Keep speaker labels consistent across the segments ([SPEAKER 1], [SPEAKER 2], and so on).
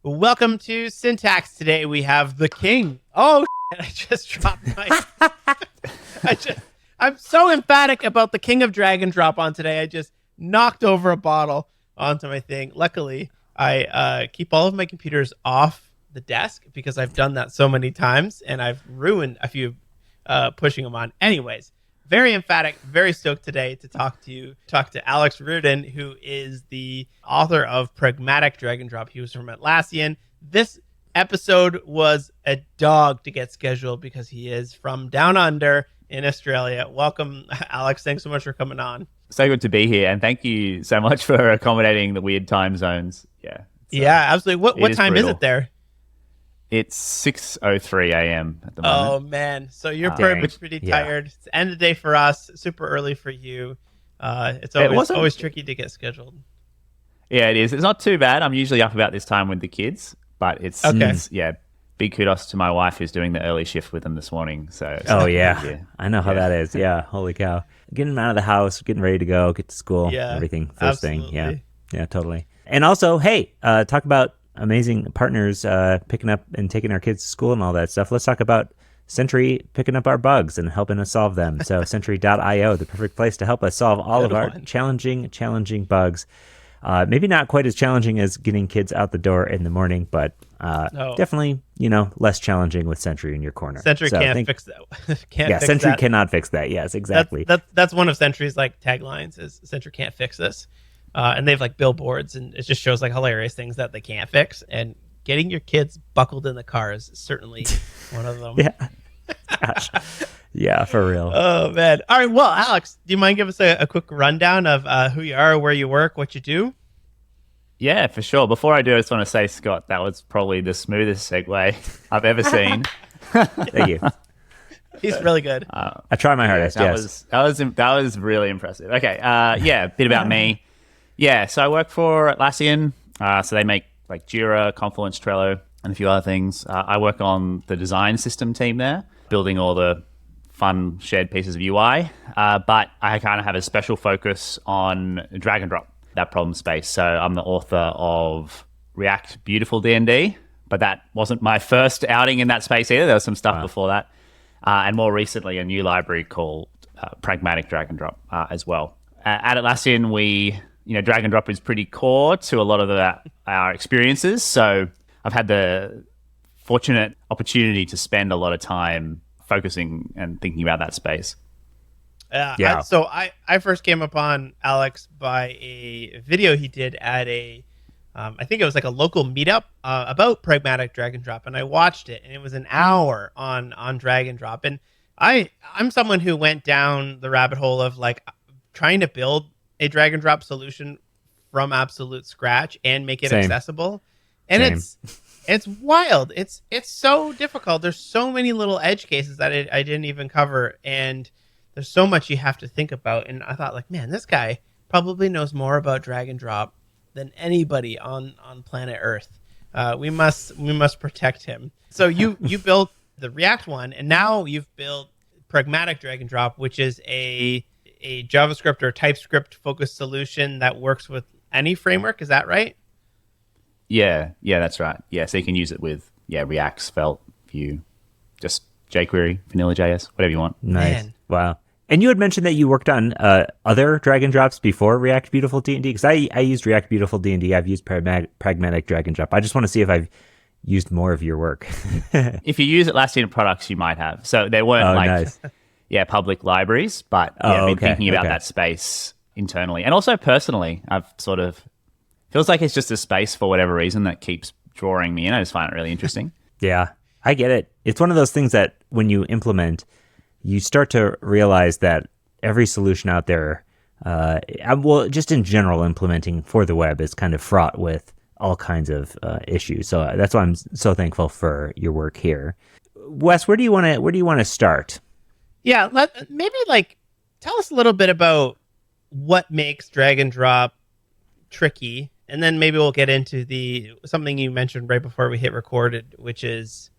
[SPEAKER 1] Welcome to Syntax. Today we have the king. Oh, I just dropped my... I'm so emphatic about the king of drag and drop on today. I just knocked over a bottle onto my thing. Luckily, I keep all of my computers off the desk because I've done that so many times and I've ruined a few pushing them on. Anyways, very emphatic, very stoked today to talk to Alex Reardon, who is the author of Pragmatic drag and drop. He was from Atlassian. This episode was a dog to get scheduled because he is from down under in Australia. Welcome, Alex. Thanks so much for coming on.
[SPEAKER 2] So good to be here, and thank you so much for accommodating the weird time zones.
[SPEAKER 1] Yeah, absolutely. What time
[SPEAKER 2] brutal.
[SPEAKER 1] is it there?
[SPEAKER 2] It's 6:03 a.m. at the moment.
[SPEAKER 1] Oh man, so you're pretty tired. It's the end of the day for us. Super early for you. It's always tricky to get scheduled.
[SPEAKER 2] Yeah, it is. It's not too bad. I'm usually up about this time with the kids, but it's big kudos to my wife who's doing the early shift with them this morning.
[SPEAKER 3] I know how that is. Yeah, holy cow. Getting them out of the house, getting ready to go, get to school, everything first thing. Yeah, totally. And also, hey, talk about amazing partners picking up and taking our kids to school and all that stuff. Let's talk about Sentry picking up our bugs and helping us solve them. So Sentry.io, the perfect place to help us solve all of our challenging bugs. Maybe not quite as challenging as getting kids out the door in the morning, but definitely, less challenging with Sentry in your corner.
[SPEAKER 1] Sentry can't fix that.
[SPEAKER 3] Sentry cannot fix that. Yes, exactly.
[SPEAKER 1] That's one of Sentry's taglines is Sentry can't fix this. And they have billboards, and it just shows hilarious things that they can't fix. And getting your kids buckled in the car is certainly one of them.
[SPEAKER 3] Yeah. Gosh. Yeah, for real.
[SPEAKER 1] Oh, man. All right. Well, Alex, do you mind give us a quick rundown of who you are, where you work, what you do?
[SPEAKER 2] Yeah, for sure. Before I do, I just want to say, Scott, that was probably the smoothest segue I've ever seen.
[SPEAKER 3] Thank you.
[SPEAKER 1] He's really good.
[SPEAKER 3] I try my hardest.
[SPEAKER 2] That was really impressive. Okay. A bit about me. Yeah, so I work for Atlassian. So they make Jira, Confluence, Trello, and a few other things. I work on the design system team there, building all the fun shared pieces of UI. But I kind of have a special focus on drag and drop, that problem space. So I'm the author of React Beautiful D&D, but that wasn't my first outing in that space either. There was some stuff before that. And more recently, a new library called Pragmatic drag and drop as well. At Atlassian, drag and drop is pretty core to a lot of our experiences. So I've had the fortunate opportunity to spend a lot of time focusing and thinking about that space.
[SPEAKER 1] So I first came upon Alex by a video he did at I think it was a local meetup about Pragmatic drag and drop. And I watched it, and it was an hour on drag and drop. And I'm someone who went down the rabbit hole of trying to build a drag and drop solution from absolute scratch and make it accessible. And it's wild. It's so difficult. There's so many little edge cases that I didn't even cover. And there's so much you have to think about. And I thought man, this guy probably knows more about drag and drop than anybody on planet Earth. We must protect him. So you built the React one, and now you've built Pragmatic drag and drop, which is a JavaScript or TypeScript focused solution that works with any framework. Is that right?
[SPEAKER 2] Yeah, that's right. Yeah, so you can use it with React, Svelte, Vue, just jQuery, Vanilla.js, whatever you want.
[SPEAKER 3] Nice.
[SPEAKER 1] Man.
[SPEAKER 3] Wow. And you had mentioned that you worked on other drag and drops before React Beautiful D&D, because I used React Beautiful D&D. I've used Pragmatic drag and drop. I just want to see if I've used more of your work.
[SPEAKER 2] If you use Atlassian products, you might have. So they weren't
[SPEAKER 3] nice.
[SPEAKER 2] Public libraries, but I've been thinking about that space internally. And also personally, I've feels like it's just a space for whatever reason that keeps drawing me in. I just find it really interesting.
[SPEAKER 3] Yeah, I get it. It's one of those things that when you implement, you start to realize that every solution out there, just in general, implementing for the web is kind of fraught with all kinds of issues. So that's why I'm so thankful for your work here. Wes, where do you want to start?
[SPEAKER 1] Yeah, maybe tell us a little bit about what makes drag and drop tricky, and then maybe we'll get into something you mentioned right before we hit record, which is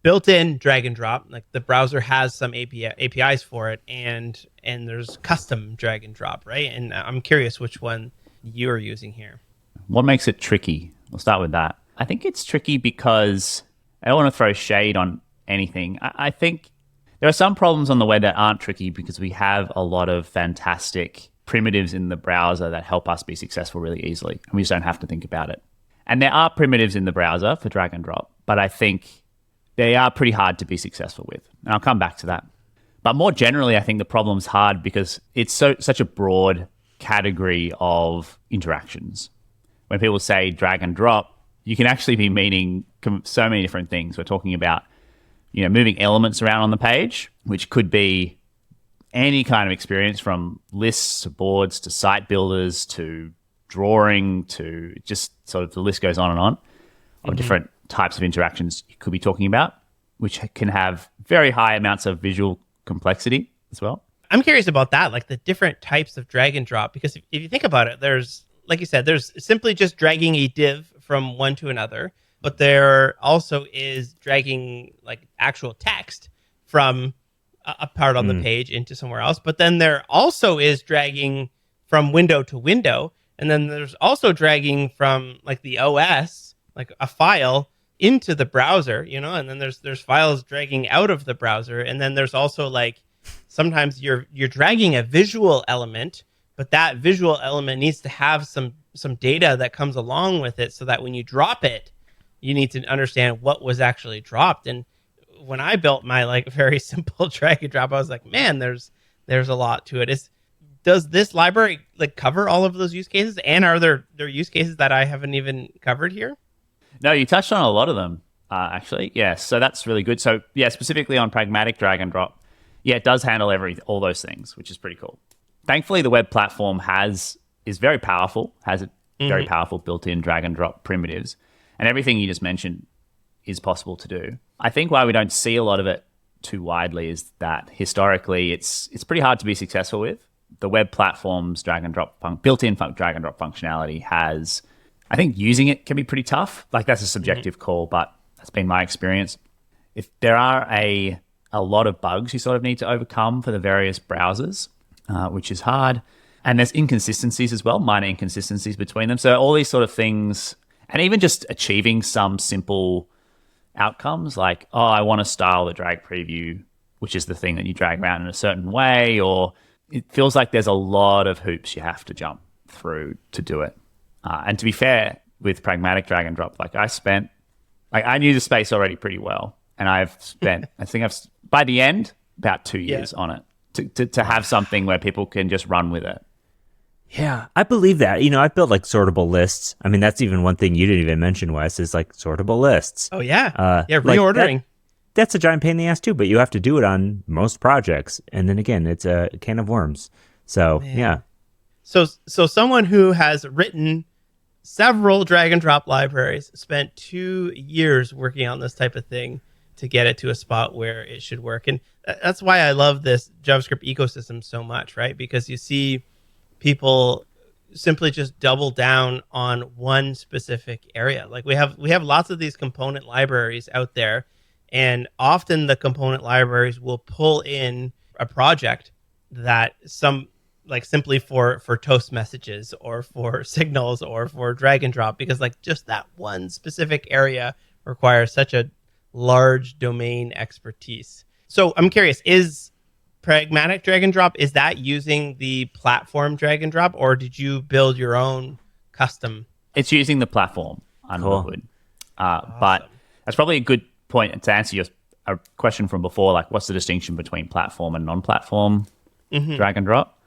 [SPEAKER 1] built-in drag and drop. The browser has some APIs for it, and there's custom drag and drop, right? And I'm curious which one you're using here.
[SPEAKER 2] What makes it tricky? We'll start with that. I think it's tricky because I don't want to throw shade on anything. I think there are some problems on the web that aren't tricky because we have a lot of fantastic primitives in the browser that help us be successful really easily, and we just don't have to think about it. And there are primitives in the browser for drag and drop, but I think they are pretty hard to be successful with. And I'll come back to that. But more generally, I think the problem's hard because it's such a broad category of interactions. When people say drag and drop, you can actually be meaning so many different things. We're talking about, moving elements around on the page, which could be any kind of experience from lists to boards to site builders to drawing to just sort of the list goes on and on of different types of interactions you could be talking about, which can have very high amounts of visual complexity as well.
[SPEAKER 1] I'm curious about that, like the different types of drag and drop, because if you think about it, there's, like you said, there's simply just dragging a div from one to another, but there also is dragging like actual text from a part on the page into somewhere else. But then there also is dragging from window to window. And then there's also dragging from like the OS, like a file into the browser, and then there's files dragging out of the browser. And then there's also like, sometimes you're dragging a visual element, but that visual element needs to have some data that comes along with it so that when you drop it, you need to understand what was actually dropped. And when I built my like very simple drag and drop, I was like, man, there's a lot to it. Does this library like cover all of those use cases? And are there use cases that I haven't even covered here?
[SPEAKER 2] No, you touched on a lot of them, actually. Yeah, so that's really good. So yeah, specifically on Pragmatic drag and drop, yeah, it does handle all those things, which is pretty cool. Thankfully, the web platform is very powerful, has very powerful built-in drag and drop primitives, and everything you just mentioned is possible to do. I think why we don't see a lot of it too widely is that historically it's pretty hard to be successful with. The web platform's drag and drop built-in drag and drop functionality has, I think using it can be pretty tough. Like that's a subjective call, but that's been my experience. If there are a lot of bugs you sort of need to overcome for the various browsers, which is hard. And there's inconsistencies as well, minor inconsistencies between them. So all these sort of things, and even just achieving some simple outcomes like, I want to style the drag preview, which is the thing that you drag around in a certain way, or it feels like there's a lot of hoops you have to jump through to do it. And to be fair, with Pragmatic drag and drop, I knew the space already pretty well. And I've spent, by the end, about 2 years on it to have something where people can just run with it.
[SPEAKER 3] Yeah, I believe that. I've built like sortable lists. I mean, that's even one thing you didn't even mention, Wes, is like sortable lists.
[SPEAKER 1] Oh, yeah. Reordering.
[SPEAKER 3] Like that's a giant pain in the ass too, but you have to do it on most projects. And then again, it's a can of worms. So, yeah.
[SPEAKER 1] So someone who has written several drag and drop libraries, spent 2 years working on this type of thing to get it to a spot where it should work. And that's why I love this JavaScript ecosystem so much, right? Because you see people simply just double down on one specific area. Like we have lots of these component libraries out there, and often the component libraries will pull in a project that simply for toast messages or for signals or for drag and drop, because like just that one specific area requires such a large domain expertise. So I'm curious, is Pragmatic drag and drop, is that using the platform drag and drop, or did you build your own custom?
[SPEAKER 2] It's using the platform under the hood. Awesome. But that's probably a good point to answer a question from before, like what's the distinction between platform and non-platform drag and drop?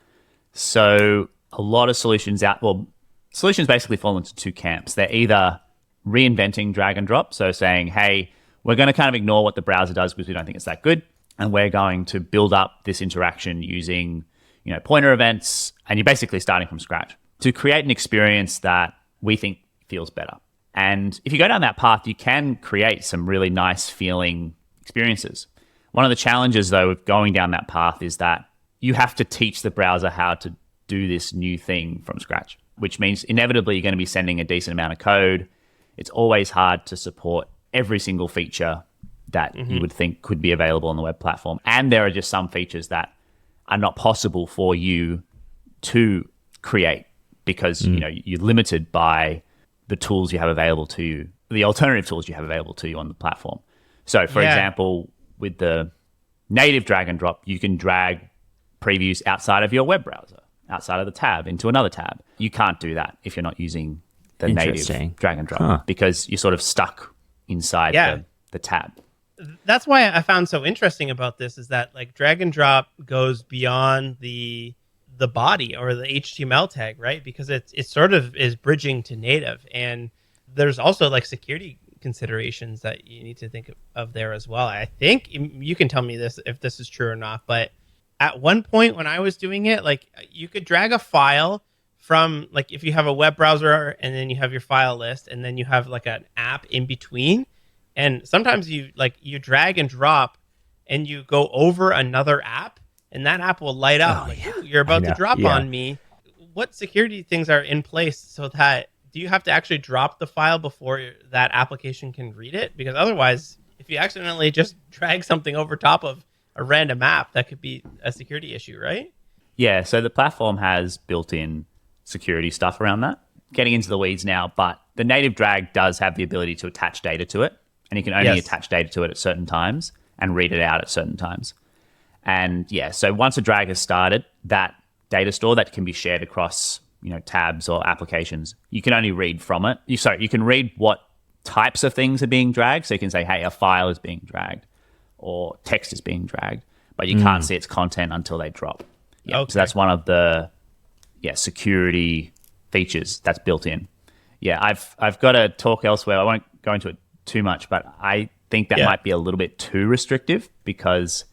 [SPEAKER 2] So a lot of solutions basically fall into two camps. They're either reinventing drag and drop, so saying, hey, we're going to kind of ignore what the browser does because we don't think it's that good, and we're going to build up this interaction using, pointer events, and you're basically starting from scratch to create an experience that we think feels better. And if you go down that path, you can create some really nice feeling experiences. One of the challenges, though, of going down that path is that you have to teach the browser how to do this new thing from scratch, which means inevitably you're going to be sending a decent amount of code. It's always hard to support every single feature that you would think could be available on the web platform. And there are just some features that are not possible for you to create because you're limited by the tools you have available to you the alternative tools you have available to you on the platform. So, for example, with the native drag and drop, you can drag previews outside of your web browser, outside of the tab into another tab. You can't do that if you're not using the native drag and drop because you're sort of stuck inside the tab.
[SPEAKER 1] That's why I found so interesting about this is that like drag and drop goes beyond the body or the HTML tag, right? Because it sort of is bridging to native, and there's also like security considerations that you need to think of there as well. I think you can tell me this if this is true or not, but at one point when I was doing it, like you could drag a file from like if you have a web browser and then you have your file list and then you have like an app in between, and sometimes you drag and drop and you go over another app and that app will light up you're about to drop on me. What security things are in place so that do you have to actually drop the file before that application can read it? Because otherwise, if you accidentally just drag something over top of a random app, that could be a security issue, right?
[SPEAKER 2] Yeah, so the platform has built-in security stuff around that. Getting into the weeds now, but the native drag does have the ability to attach data to it, and you can only attach data to it at certain times and read it out at certain times. And so once a drag has started, that data store that can be shared across tabs or applications, you can only read from it. You can read what types of things are being dragged. So you can say, hey, a file is being dragged or text is being dragged, but you can't see its content until they drop. So that's one of the security features that's built in. I've got a talk elsewhere. I won't go into it too much, but I think that might be a little bit too restrictive because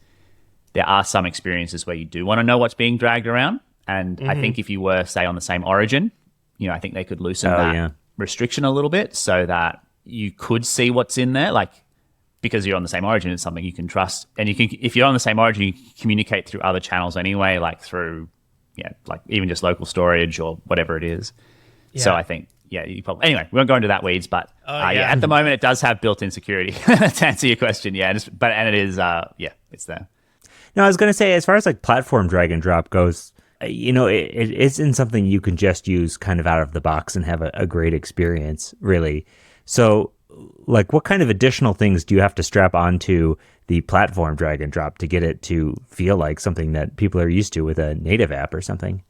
[SPEAKER 2] there are some experiences where you do want to know what's being dragged around. And I think if you were, say, on the same origin, I think they could loosen that restriction a little bit so that you could see what's in there. Like, because you're on the same origin, it's something you can trust. And you can, if you're on the same origin, you can communicate through other channels anyway, like through, like even just local storage or whatever it is. Yeah. So I think, you probably, anyway, we won't go into that weeds, but at the moment it does have built-in security to answer your question. And it is, it's there.
[SPEAKER 3] No, I was going to say, as far as like platform drag and drop goes, it isn't something you can just use kind of out of the box and have a great experience, really. So, like, what kind of additional things do you have to strap onto the platform drag and drop to get it to feel like something that people are used to with a native app or something?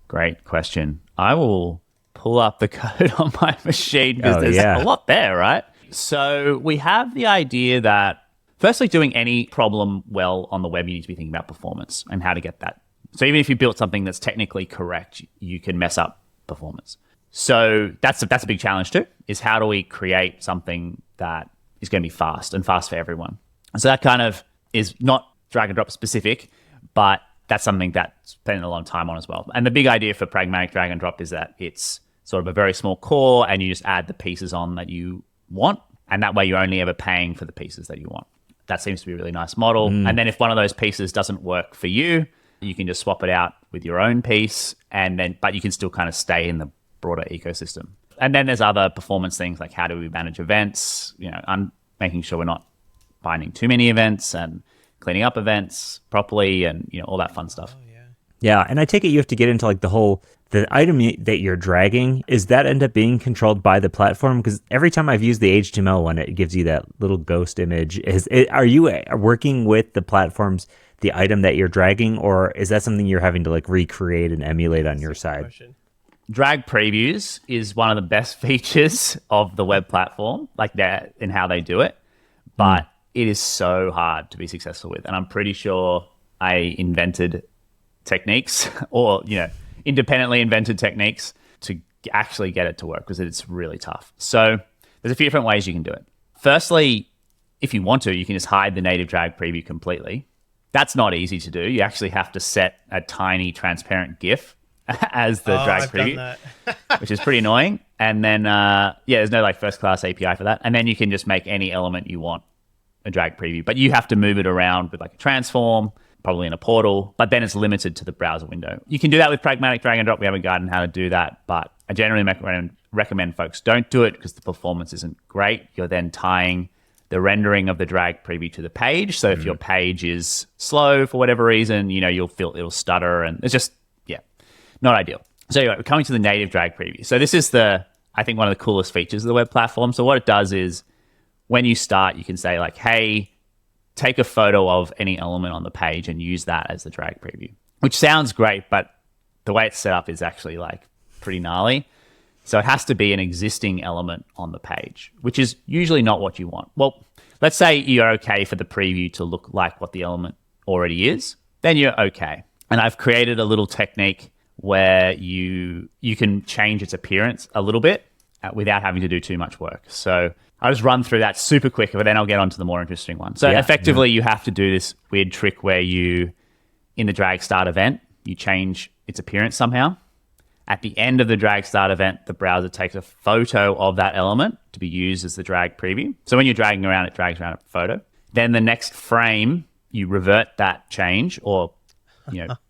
[SPEAKER 2] Great question. I will pull up the code on my machine because there's a lot there, right? So we have the idea that, firstly, doing any problem well on the web, you need to be thinking about performance and how to get that. So even if you built something that's technically correct, you can mess up performance. So that's a big challenge too, is how do we create something that is going to be fast and fast for everyone? So that kind of is not drag and drop specific, but that's something that's spending a lot of time on as well. And the big idea for Pragmatic drag and drop is that it's sort of a very small core and you just add the pieces on that you want. And that way you're only ever paying for the pieces that you want. That seems to be a really nice model. And then if one of those pieces doesn't work for you, you can just swap it out with your own piece, but you can still kind of stay in the broader ecosystem. And then there's other performance things like how do we manage events, making sure we're not binding too many events and cleaning up events properly and all that fun stuff.
[SPEAKER 3] Yeah, and I take it you have to get into like the item that you're dragging, is that end up being controlled by the platform? Because every time I've used the HTML one, it gives you that little ghost image. Are you working with the platform's the item that you're dragging, or is that something you're having to like recreate and emulate on your side?
[SPEAKER 1] Question.
[SPEAKER 2] Drag previews is one of the best features of the web platform, like that in how they do it. But it is so hard to be successful with. And I'm pretty sure I invented techniques or, independently invented techniques to actually get it to work because it's really tough. So there's a few different ways you can do it. Firstly, if you want to, you can just hide the native drag preview completely. That's not easy to do. You actually have to set a tiny transparent GIF as the drag preview, which is pretty annoying. And then, there's no like first class API for that. And then you can just make any element you want a drag preview, but you have to move it around with like a transform, probably in a portal, but then it's limited to the browser window. You can do that with Pragmatic drag and drop. We have a guide on how to do that, but I generally recommend folks don't do it because the performance isn't great. You're then tying the rendering of the drag preview to the page. So if your page is slow for whatever reason, you'll feel it'll stutter and it's just, not ideal. So anyway, we're coming to the native drag preview. So this is the I think, one of the coolest features of the web platform. So what it does is when you start, you can say like, hey, take a photo of any element on the page and use that as the drag preview, which sounds great, but the way it's set up is actually like pretty gnarly. So it has to be an existing element on the page, which is usually not what you want. Well, let's say you're okay for the preview to look like what the element already is, then you're okay. And I've created a little technique where you can change its appearance a little bit without having to do too much work. So I'll just run through that super quick, but then I'll get on to the more interesting one. So effectively, you have to do this weird trick where you, in the drag start event, you change its appearance somehow. At the end of the drag start event, the browser takes a photo of that element to be used as the drag preview. So when you're dragging around, it drags around a photo. Then the next frame, you revert that change or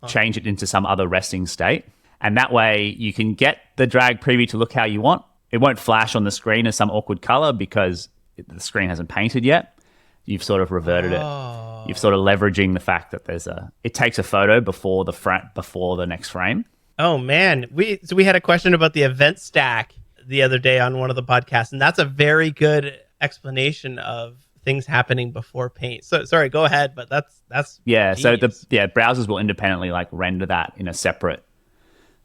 [SPEAKER 2] change it into some other resting state. And that way you can get the drag preview to look how you want. It won't flash on the screen as some awkward color because the screen hasn't painted yet. You've sort of reverted it. You've sort of leveraging the fact that it takes a photo before the next frame.
[SPEAKER 1] Oh man, we had a question about the event stack the other day on one of the podcasts, and that's a very good explanation of things happening before paint. So sorry, go ahead, but that's
[SPEAKER 2] yeah.
[SPEAKER 1] Geez.
[SPEAKER 2] So browsers will independently like render that in a separate,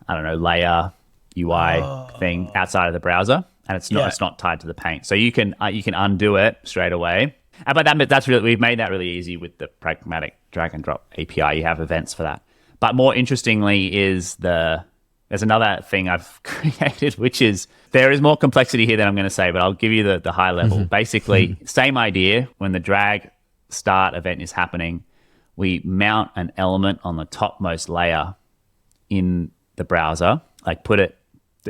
[SPEAKER 2] I don't know, layer UI thing outside of the browser, and it's not tied to the paint. So you can undo it straight away. But we've made that really easy with the Pragmatic drag and drop API. You have events for that. But more interestingly is there's another thing I've created, which is there is more complexity here than I'm going to say, but I'll give you the high level. Basically, same idea. When the drag start event is happening, we mount an element on the topmost layer in the browser, like put it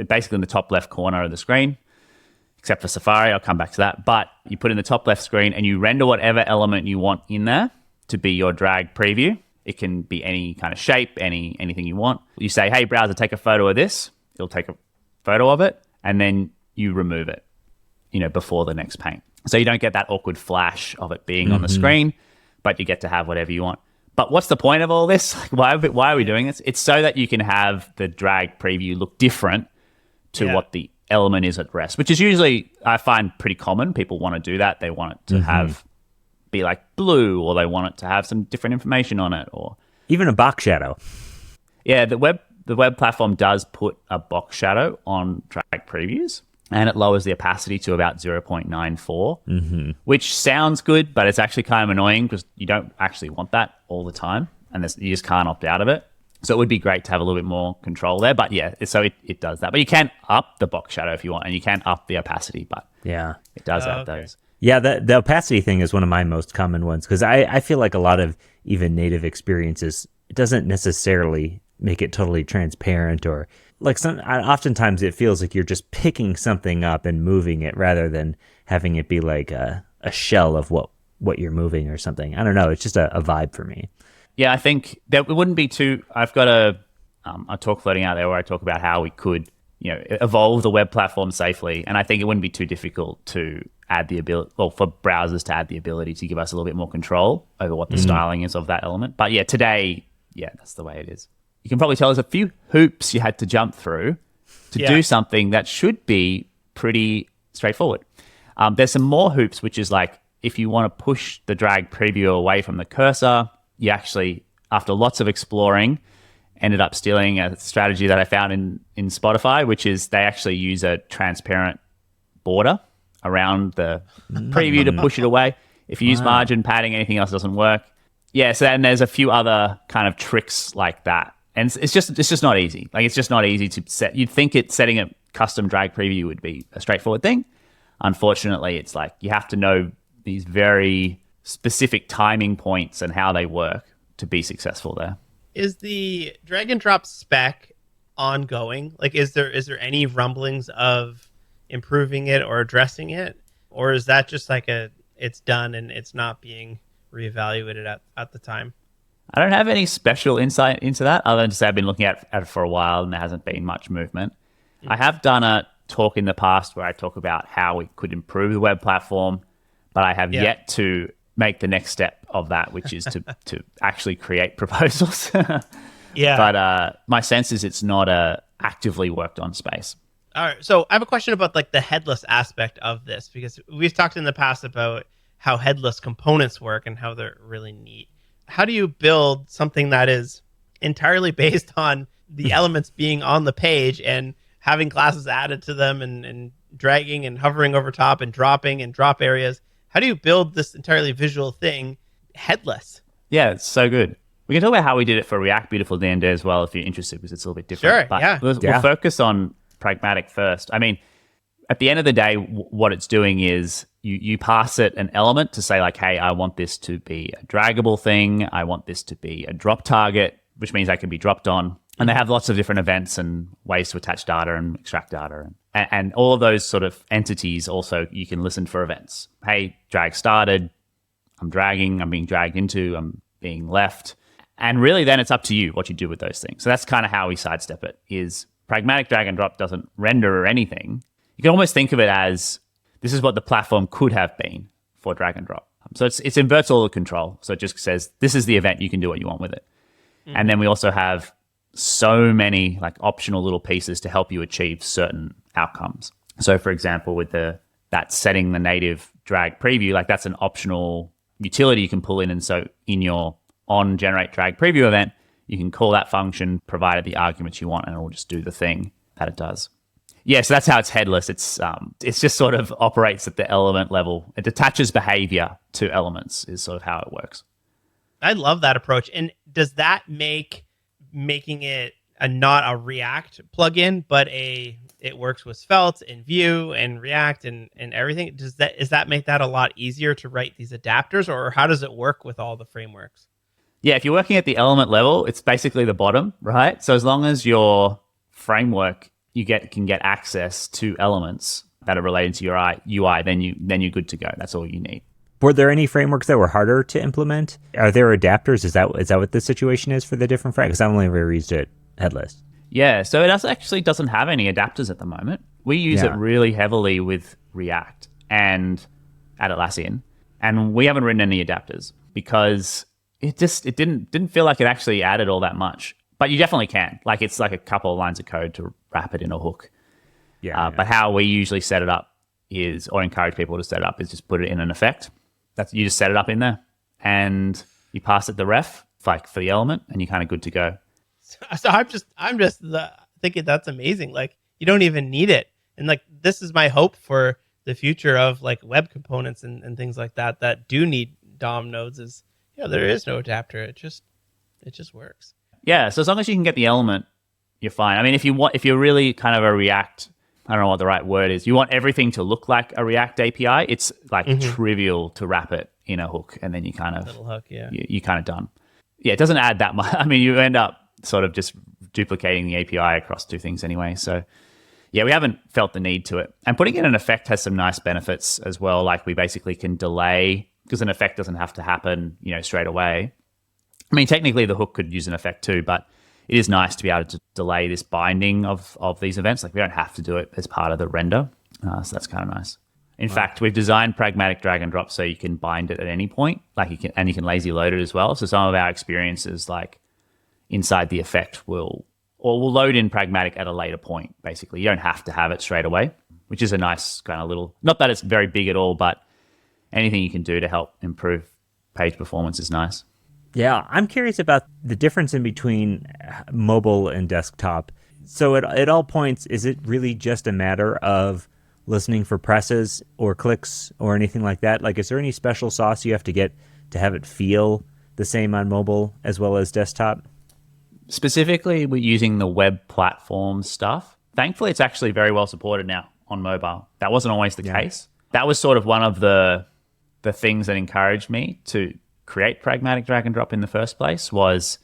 [SPEAKER 2] basically in the top left corner of the screen, except for Safari. I'll come back to that. But you put in the top left screen and you render whatever element you want in there to be your drag preview. It can be any kind of shape, anything you want. You say, hey, browser, take a photo of this. It'll take a photo of it, and then you remove it, before the next paint. So you don't get that awkward flash of it being on the screen, but you get to have whatever you want. But what's the point of all this? Why are we doing this? It's so that you can have the drag preview look different to what the element is at rest, which is usually, I find, pretty common. People want to do that. They want it to be like blue, or they want it to have some different information on it, or
[SPEAKER 3] even a box shadow.
[SPEAKER 2] Yeah, the web platform does put a box shadow on drag previews, and it lowers the opacity to about 0.94, which sounds good, but it's actually kind of annoying because you don't actually want that all the time, and you just can't opt out of it. So it would be great to have a little bit more control there. But yeah, so it does that. But you can up the box shadow if you want, and you can up the opacity, but it does have those.
[SPEAKER 3] Yeah, the opacity thing is one of my most common ones, because I feel like a lot of even native experiences, it doesn't necessarily make it totally transparent, or like oftentimes it feels like you're just picking something up and moving it rather than having it be like a shell of what you're moving or something. I don't know. It's just a vibe for me.
[SPEAKER 2] Yeah, I think that it wouldn't be too... I've got a talk floating out there where I talk about how we could evolve the web platform safely, and I think it wouldn't be too difficult to add the ability, or for browsers to add the ability to give us a little bit more control over what the styling is of that element. But yeah, today, that's the way it is. You can probably tell there's a few hoops you had to jump through to do something that should be pretty straightforward. There's some more hoops, which is like if you want to push the drag preview away from the cursor, you actually, after lots of exploring, ended up stealing a strategy that I found in Spotify, which is they actually use a transparent border around the preview to push it away. If you use margin, padding, anything else doesn't work. Yeah, so and there's a few other kind of tricks like that. And it's just not easy. Like, it's just not easy to set. You'd think setting a custom drag preview would be a straightforward thing. Unfortunately, it's like you have to know these very specific timing points and how they work to be successful there.
[SPEAKER 1] Is the drag and drop spec ongoing? Like, is there any rumblings of improving it or addressing it? Or is that just like it's done and it's not being reevaluated at the time?
[SPEAKER 2] I don't have any special insight into that, other than to say I've been looking at it for a while and there hasn't been much movement. I have done a talk in the past where I talk about how we could improve the web platform, but I have yet to make the next step of that, which is to actually create proposals. But my sense is it's not a actively worked on space.
[SPEAKER 1] All right. So I have a question about like the headless aspect of this, because we've talked in the past about how headless components work and how they're really neat. How do you build something that is entirely based on the elements being on the page and having classes added to them and dragging and hovering over top and dropping and drop areas? How do you build this entirely visual thing headless?
[SPEAKER 2] Yeah, it's so good. We can talk about how we did it for React Beautiful Dander as well if you're interested, because it's a little bit different.
[SPEAKER 1] Sure,
[SPEAKER 2] but
[SPEAKER 1] yeah.
[SPEAKER 2] We'll focus on Pragmatic first. I mean, at the end of the day, what it's doing is you pass it an element to say like, hey, I want this to be a draggable thing. I want this to be a drop target, which means I can be dropped on. And they have lots of different events and ways to attach data and extract data. And all of those sort of entities also, you can listen for events. Hey, drag started. I'm dragging. I'm being dragged into. I'm being left. And really then it's up to you what you do with those things. So that's kind of how we sidestep it, is Pragmatic drag and drop doesn't render or anything. You can almost think of it as this is what the platform could have been for drag and drop. So it inverts all the control. So it just says, this is the event. You can do what you want with it. Mm-hmm. And then we also have so many like optional little pieces to help you achieve certain outcomes. So for example, with that setting the native drag preview, like that's an optional utility you can pull in. And so in your on generate drag preview event, you can call that function, provided the arguments you want, and it will just do the thing that it does. Yeah, so that's how it's headless. It's just sort of operates at the element level. It attaches behavior to elements is sort of how it works.
[SPEAKER 1] I love that approach. And does that making it not a React plugin, but it works with Svelte and Vue and React and everything? Does that make that a lot easier to write these adapters, or how does it work with all the frameworks?
[SPEAKER 2] Yeah, if you're working at the element level, it's basically the bottom, right? So as long as your framework can get access to elements that are related to your UI, then you're good to go. That's all you need.
[SPEAKER 3] Were there any frameworks that were harder to implement? Are there adapters? Is that what the situation is for the different frameworks? I've only ever used it headless.
[SPEAKER 2] Yeah, so it actually doesn't have any adapters at the moment. We use it really heavily with React and at Atlassian, and we haven't written any adapters because it didn't feel like it actually added all that much. But you definitely can. Like it's like a couple of lines of code to wrap it in a hook. But how we usually set it up is, or encourage people to set it up, is just put it in an effect. You just set it up in there and you pass it the ref like for the element, and you're kind of good to go.
[SPEAKER 1] So I'm just thinking that's amazing. Like you don't even need it. And like, this is my hope for the future of like web components and things like that do need DOM nodes is, there is no adapter. It just works.
[SPEAKER 2] Yeah. So as long as you can get the element, you're fine. I mean, if you're really kind of a React, I don't know what the right word is, you want everything to look like a React API, it's like trivial to wrap it in a hook, and then you kind of
[SPEAKER 1] little hook,
[SPEAKER 2] you're kind of done. Yeah, it doesn't add that much. I mean, you end up sort of just duplicating the API across two things anyway. So yeah, we haven't felt the need to it. And putting in an effect has some nice benefits as well. Like we basically can delay, because an effect doesn't have to happen, straight away. I mean, technically the hook could use an effect too, but it is nice to be able to delay this binding of these events. Like we don't have to do it as part of the render. So that's kind of nice. In fact, we've designed Pragmatic drag and drop so you can bind it at any point, you can lazy load it as well. So some of our experiences, like inside the effect, will load in Pragmatic at a later point. Basically, you don't have to have it straight away, which is a nice kind of little. Not that it's very big at all, but anything you can do to help improve page performance is nice.
[SPEAKER 3] Yeah, I'm curious about the difference in between mobile and desktop. So at all points, is it really just a matter of listening for presses or clicks or anything like that? Like, is there any special sauce you have to get to have it feel the same on mobile as well as desktop?
[SPEAKER 2] Specifically, we're using the web platform stuff. Thankfully, it's actually very well supported now on mobile. That wasn't always the case. That was sort of one of the things that encouraged me to create Pragmatic drag and drop in the first place. Can't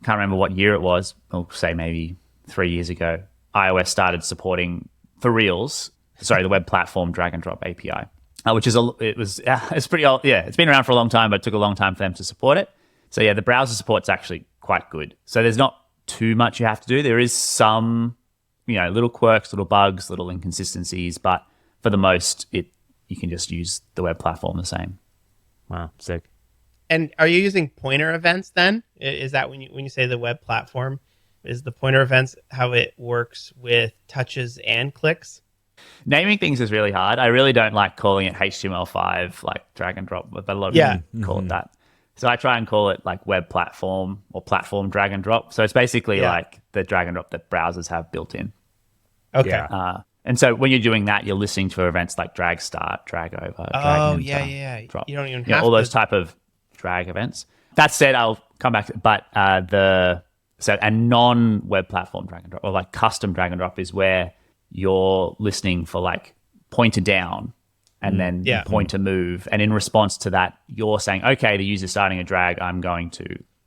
[SPEAKER 2] remember what year it was, I'll say maybe 3 years ago, iOS started supporting for Reels, the web platform drag and drop API, it's pretty old. Yeah, it's been around for a long time, but it took a long time for them to support it. So yeah, the browser support's actually quite good. So there's not too much you have to do. There is some, little quirks, little bugs, little inconsistencies, but for the most, you can just use the web platform the same.
[SPEAKER 3] Wow, sick.
[SPEAKER 1] And are you using pointer events then? Is that when you say the web platform? is the pointer events how it works with touches and clicks?
[SPEAKER 2] Naming things is really hard. I really don't like calling it HTML5, like drag and drop, but a lot of people call it that. So I try and call it like web platform or platform drag and drop. So it's basically like the drag and drop that browsers have built in.
[SPEAKER 1] Okay.
[SPEAKER 2] And so when you're doing that, you're listening to events like drag start, drag over, drag enter, drop.
[SPEAKER 1] You don't even have
[SPEAKER 2] all those type of drag events. That said, I'll come back to, but a non-web platform drag and drop or like custom drag and drop is where you're listening for like pointer down and then pointer move. And in response to that, you're saying, okay, the user starting a drag, I'm going to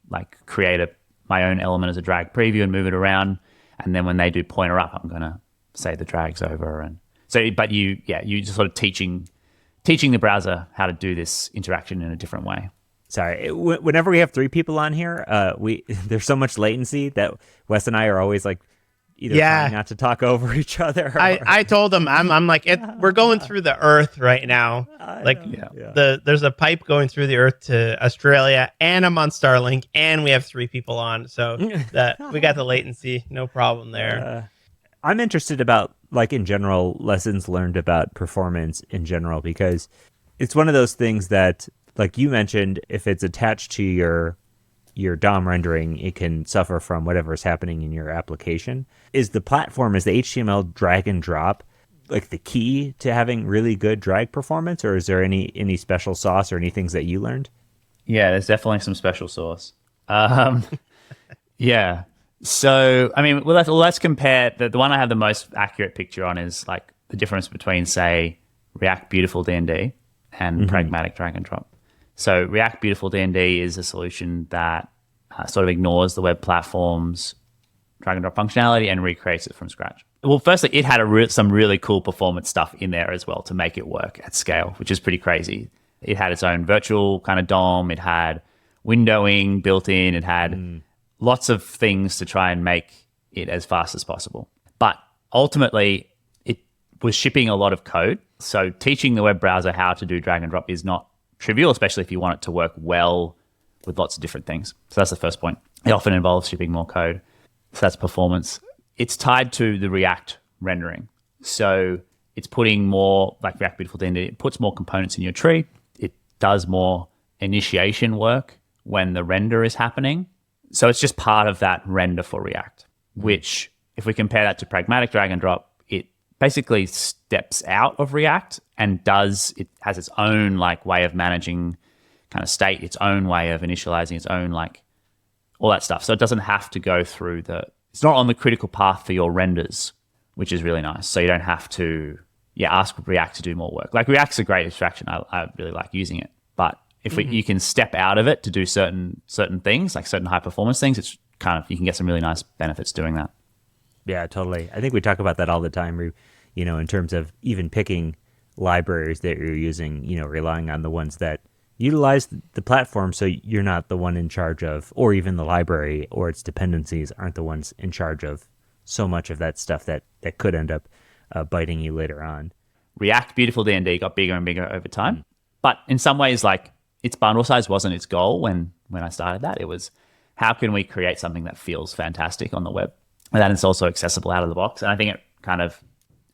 [SPEAKER 2] like create my own element as a drag preview and move it around. And then when they do pointer up, I'm going to say the drag's over. And so, but you just sort of teaching the browser how to do this interaction in a different way.
[SPEAKER 3] Sorry, whenever we have 3 people on here, there's so much latency that Wes and I are always like either trying not to talk over each other.
[SPEAKER 1] I told him I'm like we're going through the earth right now. There's a pipe going through the earth to Australia, and I'm on Starlink, and we have 3 people on, so that we got the latency, no problem there.
[SPEAKER 3] I'm interested about like in general lessons learned about performance in general, because it's one of those things that, like you mentioned, if it's attached to your DOM rendering, it can suffer from whatever is happening in your application. Is the HTML drag and drop like the key to having really good drag performance, or is there any special sauce or any things that you learned?
[SPEAKER 2] Yeah, there's definitely some special sauce. Yeah. So, I mean, let's compare. The one I have the most accurate picture on is like the difference between, say, React Beautiful D&D and Pragmatic drag and drop. So React Beautiful D&D is a solution that sort of ignores the web platform's drag and drop functionality and recreates it from scratch. Well, firstly, it had some really cool performance stuff in there as well to make it work at scale, which is pretty crazy. It had its own virtual kind of DOM. It had windowing built in. It had lots of things to try and make it as fast as possible. But ultimately, it was shipping a lot of code. So teaching the web browser how to do drag and drop is not trivial, especially if you want it to work well with lots of different things. So that's the first point. It often involves shipping more code. So that's performance. It's tied to the React rendering. So it's putting more, like React Beautiful D&D, it puts more components in your tree. It does more initiation work when the render is happening. So it's just part of that render for React, which if we compare that to Pragmatic drag and drop, it basically steps out of React and it has its own like way of managing kind of state, its own way of initializing, its own like all that stuff. So it doesn't have to go through it's not on the critical path for your renders, which is really nice. So you don't have to ask React to do more work. Like React's a great abstraction. I really like using it. But if you can step out of it to do certain things, like certain high performance things, it's kind of, you can get some really nice benefits doing that.
[SPEAKER 3] Yeah, totally. I think we talk about that all the time, in terms of even picking libraries that you're using, relying on the ones that utilize the platform, so you're not the one in charge of, or even the library or its dependencies aren't the ones in charge of so much of that stuff that could end up biting you later on.
[SPEAKER 2] React Beautiful D&D got bigger and bigger over time. But in some ways, like, its bundle size wasn't its goal when I started that. It was, how can we create something that feels fantastic on the web and that it's also accessible out of the box? And I think it kind of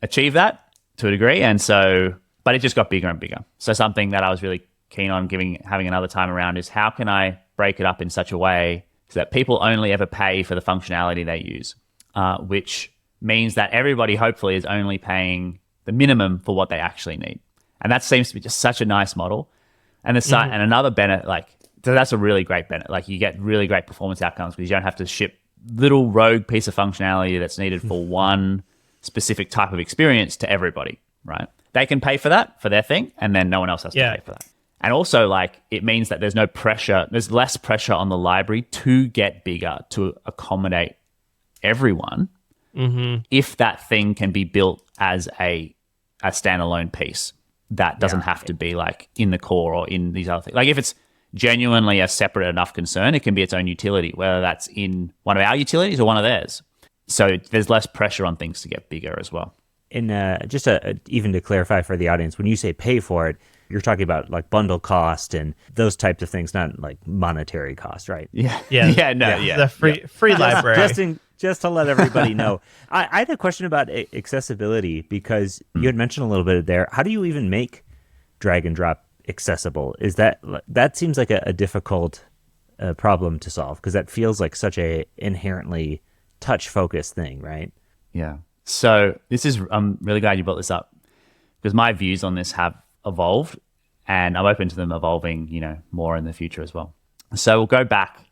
[SPEAKER 2] achieved that to a degree. And so, but it just got bigger and bigger. So something that I was really keen on having another time around is, how can I break it up in such a way so that people only ever pay for the functionality they use, which means that everybody hopefully is only paying the minimum for what they actually need. And that seems to be just such a nice model. And and another benefit, so that's a really great benefit. Like, you get really great performance outcomes because you don't have to ship little rogue piece of functionality that's needed for one specific type of experience to everybody, right? They can pay for that for their thing, and then no one else has to pay for that. And also, it means that there's less pressure on the library to get bigger to accommodate everyone if that thing can be built as a standalone piece that doesn't have to be in the core or in these other things. Like, if it's genuinely a separate enough concern, it can be its own utility, whether that's in one of our utilities or one of theirs. So there's less pressure on things to get bigger as well.
[SPEAKER 3] And even to clarify for the audience, when you say pay for it, you're talking about bundle cost and those types of things, not monetary cost, right?
[SPEAKER 2] The free library.
[SPEAKER 3] Just to let everybody know. I had a question about accessibility because you had mentioned a little bit there. How do you even make drag and drop accessible? Is that seems like a difficult problem to solve because that feels like such a inherently touch focused thing, right?
[SPEAKER 2] Yeah. So I'm really glad you brought this up because my views on this have evolved and I'm open to them evolving, more in the future as well. So we'll go back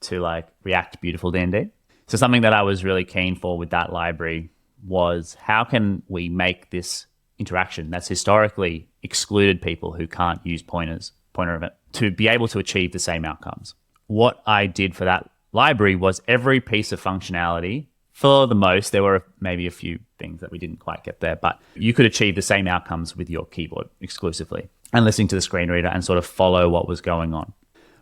[SPEAKER 2] to like React Beautiful D&D. So something that I was really keen for with that library was how can we make this interaction that's historically excluded people who can't use pointer event to be able to achieve the same outcomes. What I did for that library was every piece of functionality, for the most, there were maybe a few things that we didn't quite get there, but you could achieve the same outcomes with your keyboard exclusively and listening to the screen reader and sort of follow what was going on,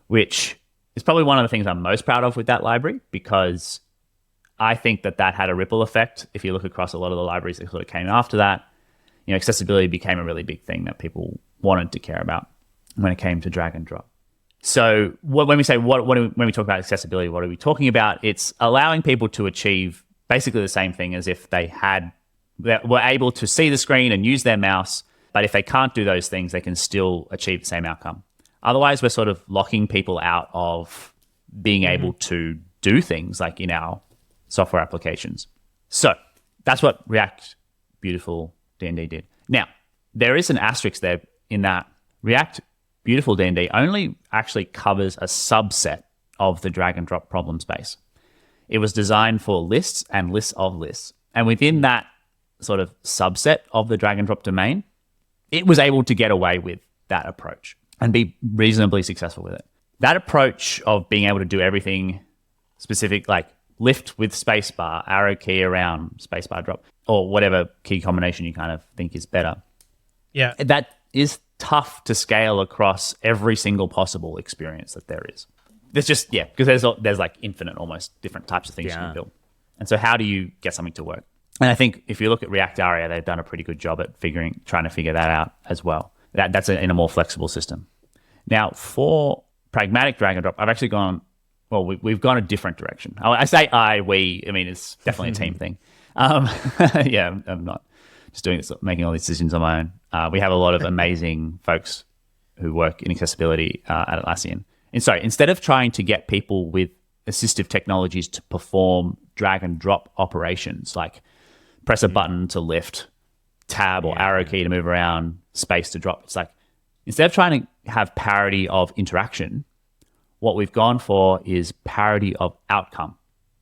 [SPEAKER 2] which is probably one of the things I'm most proud of with that library because I think that had a ripple effect. If you look across a lot of the libraries that sort of came after that, accessibility became a really big thing that people wanted to care about when it came to drag and drop. So when we talk about accessibility, what are we talking about? It's allowing people to achieve basically the same thing as if they were able to see the screen and use their mouse, but if they can't do those things, they can still achieve the same outcome. Otherwise, we're sort of locking people out of being able to do things like in our software applications. So that's what React Beautiful D&D did. Now, there is an asterisk there in that React Beautiful D&D only actually covers a subset of the drag and drop problem space. It was designed for lists and lists of lists. And within that sort of subset of the drag and drop domain, it was able to get away with that approach and be reasonably successful with it. That approach of being able to do everything specific, like lift with spacebar, arrow key around, spacebar drop, or whatever key combination you kind of think is better.
[SPEAKER 1] Yeah.
[SPEAKER 2] That is tough to scale across every single possible experience that there is. There's just, because there's like infinite almost different types of things you can build. And so how do you get something to work? And I think if you look at React Aria, they've done a pretty good job at trying to figure that out as well. That's in a more flexible system. Now, for pragmatic drag and drop, I've actually we've gone a different direction. I say we, I mean, it's definitely a team thing. I'm not just doing this, making all these decisions on my own. We have a lot of amazing folks who work in accessibility at Atlassian. And so instead of trying to get people with assistive technologies to perform drag and drop operations, like press a button to lift, tab or arrow key to move around, space to drop, it's like, instead of trying to have parity of interaction, what we've gone for is parity of outcome.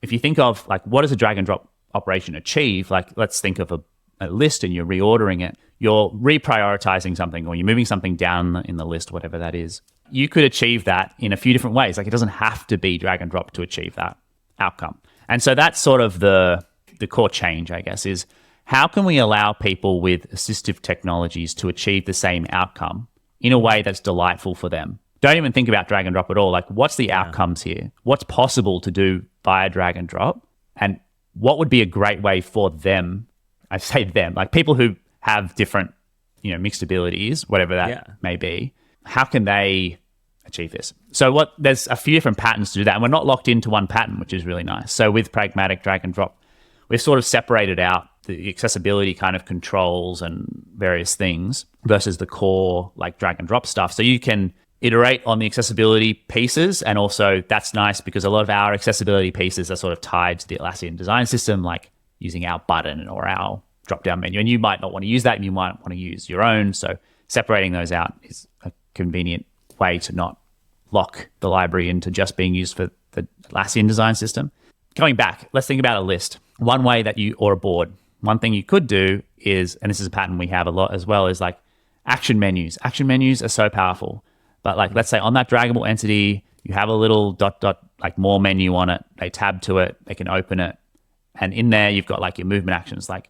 [SPEAKER 2] If you think of like, what does a drag and drop operation achieve? Like, let's think of a list and you're reordering it. You're reprioritizing something or you're moving something down in the list, whatever that is. You could achieve that in a few different ways. Like, it doesn't have to be drag and drop to achieve that outcome. And so that's sort of the core change, I guess, is how can we allow people with assistive technologies to achieve the same outcome in a way that's delightful for them? Don't even think about drag and drop at all. Like, what's the outcomes here? What's possible to do via drag and drop? And what would be a great way for them? I say them, like people who have different, mixed abilities, whatever that may be. How can they achieve this? So there's a few different patterns to do that. And we're not locked into one pattern, which is really nice. So with pragmatic drag and drop, we've sort of separated out the accessibility kind of controls and various things versus the core like drag and drop stuff. So you can iterate on the accessibility pieces. And also that's nice because a lot of our accessibility pieces are sort of tied to the Atlassian design system, like using our button or our drop-down menu. And you might not want to use that and you might want to use your own. So separating those out is a convenient way to not lock the library into just being used for the Atlassian design system. Coming back, let's think about a list. One way or a board. One thing you could do is, and this is a pattern we have a lot as well, is like action menus. Action menus are so powerful. But like, let's say on that draggable entity, you have a little ... like more menu on it. They tab to it, they can open it. And in there, you've got like your movement actions, like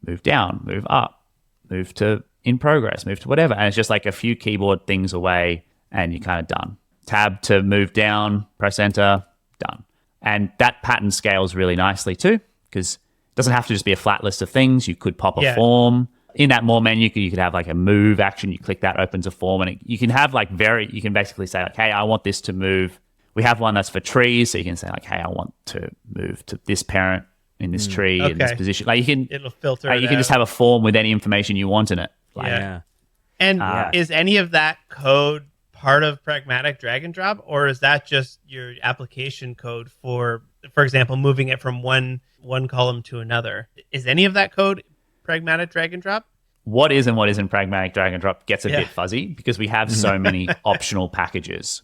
[SPEAKER 2] move down, move up, move to in progress, move to whatever. And it's just like a few keyboard things away and you're kind of done. Tab to move down, press enter, done. And that pattern scales really nicely too, because it doesn't have to just be a flat list of things. You could pop a form. In that more menu, you could have like a move action. You click that, opens a form, and you can have like you can basically say like, hey, I want this to move We have one that's for trees, so you can say like, hey, I want to move to this parent in this tree in this position. Like
[SPEAKER 1] it'll filter.
[SPEAKER 2] You can just have a form with any information you want in it.
[SPEAKER 1] Like, And is any of that code part of Pragmatic drag and drop, or is that just your application code for example, moving it from one column to another? Is any of that code Pragmatic drag and drop?
[SPEAKER 2] What is and what isn't Pragmatic drag and drop gets a bit fuzzy because we have so many optional packages.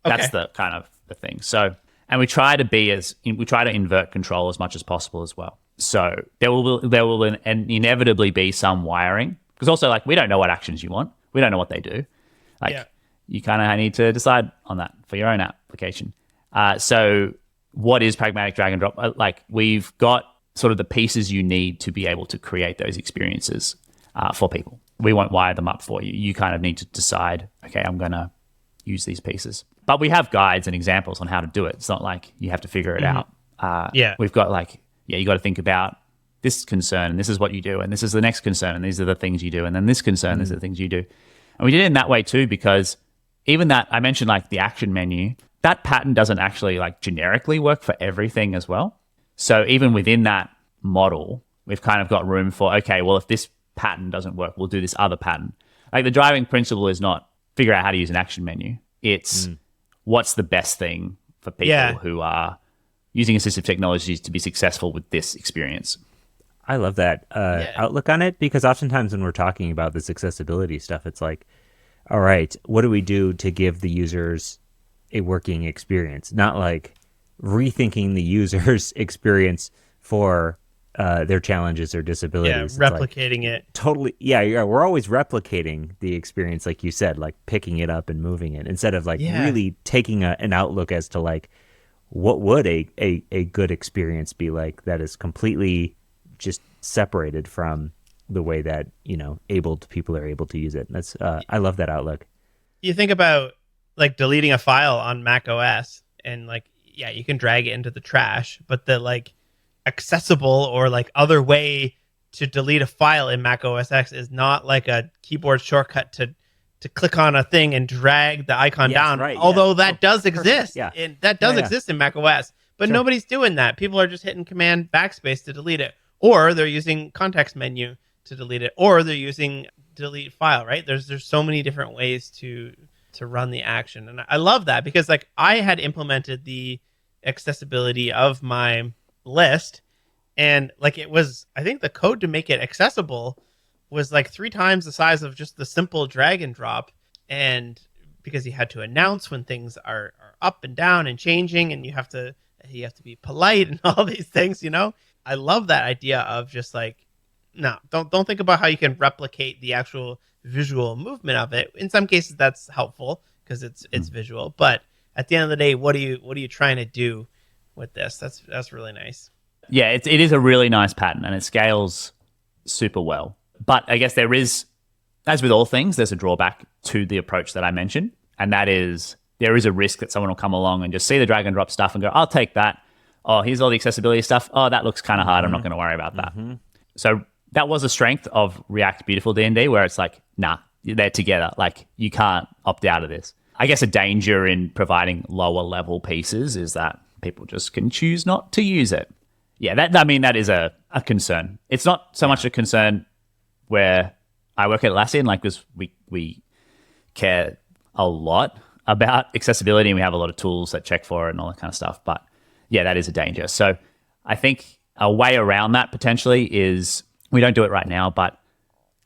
[SPEAKER 2] That's the kind of the thing. So, and we try to invert control as much as possible as well. So there will inevitably be some wiring, because also like we don't know what actions you want. We don't know what they do. Like you kind of need to decide on that for your own application. So what is Pragmatic drag and drop? Like we've got sort of the pieces you need to be able to create those experiences for people. We won't wire them up for you. You kind of need to decide, okay, I'm going to use these pieces. But we have guides and examples on how to do it. It's not like you have to figure it out. We've got like, you got to think about this concern, and this is what you do, and this is the next concern, and these are the things you do, and then this concern, these are the things you do. And we did it in that way too, because even that, I mentioned like the action menu, that pattern doesn't actually like generically work for everything as well. So even within that model, we've kind of got room for, okay, well, if this pattern doesn't work, we'll do this other pattern. Like the driving principle is not figure out how to use an action menu. It's what's the best thing for people who are using assistive technologies to be successful with this experience.
[SPEAKER 3] I love that outlook on it, because oftentimes when we're talking about this accessibility stuff, it's like, all right, what do we do to give the users a working experience? Not like rethinking the user's experience for their challenges or disabilities.
[SPEAKER 1] Yeah, replicating it.
[SPEAKER 3] Totally. Yeah. We're always replicating the experience, like you said, like picking it up and moving it, instead of like really taking an outlook as to like, what would a good experience be like that is completely just separated from the way that, abled people are able to use it. That's I love that outlook.
[SPEAKER 1] You think about like deleting a file on Mac OS, and like, you can drag it into the trash, but the like accessible or like other way to delete a file in Mac OS X is not like a keyboard shortcut to click on a thing and drag the icon down. Right, although that does exist. And that does exist in Mac OS, but nobody's doing that. People are just hitting Command backspace to delete it, or they're using context menu to delete it, or they're using delete file, right? There's so many different ways to run the action. And I love that, because like I had implemented the accessibility of my list, and like it was, I think the code to make it accessible was like 3 times the size of just the simple drag and drop. And because you had to announce when things are up and down and changing, and you have to be polite and all these things, I love that idea of just like, no, don't think about how you can replicate the actual visual movement of it. In some cases that's helpful because it's visual, but at the end of the day, what are you trying to do with this? That's really nice.
[SPEAKER 2] Yeah, it is a really nice pattern, and it scales super well. But I guess there is, as with all things, there's a drawback to the approach that I mentioned, and that is there is a risk that someone will come along and just see the drag and drop stuff and go, I'll take that. Oh, here's all the accessibility stuff. Oh, that looks kind of hard. I'm not going to worry about that. So that was a strength of React Beautiful D&D, where it's like, nah, they're together. Like you can't opt out of this. I guess a danger in providing lower level pieces is that people just can choose not to use it. Yeah, that is a concern. It's not so much a concern where I work at Atlassian, like, because we care a lot about accessibility, and we have a lot of tools that check for it and all that kind of stuff. But yeah, that is a danger. So I think a way around that potentially is, we don't do it right now, but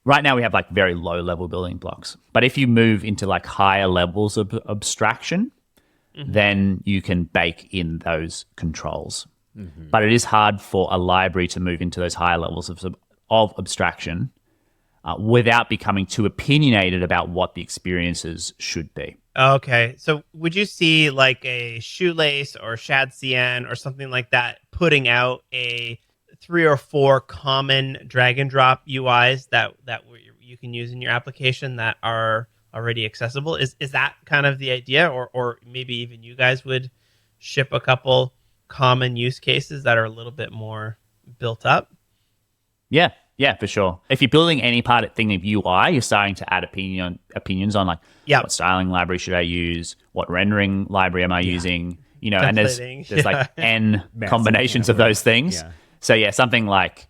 [SPEAKER 2] right now we have like very low level building blocks. But if you move into like higher levels of abstraction, then you can bake in those controls. But it is hard for a library to move into those higher levels of abstraction without becoming too opinionated about what the experiences should be.
[SPEAKER 1] Okay, so would you see like a Shoelace or ShadCN or something like that putting out a 3 or 4 common drag and drop UIs that you can use in your application that are already accessible? Is that kind of the idea, or maybe even you guys would ship a couple common use cases that are a little bit more built up?
[SPEAKER 2] Yeah, Yeah, for sure. If you're building any thing of UI, you're starting to add opinions on like what styling library should I use, what rendering library am I using, and there's like N combinations of those things. Yeah. So something like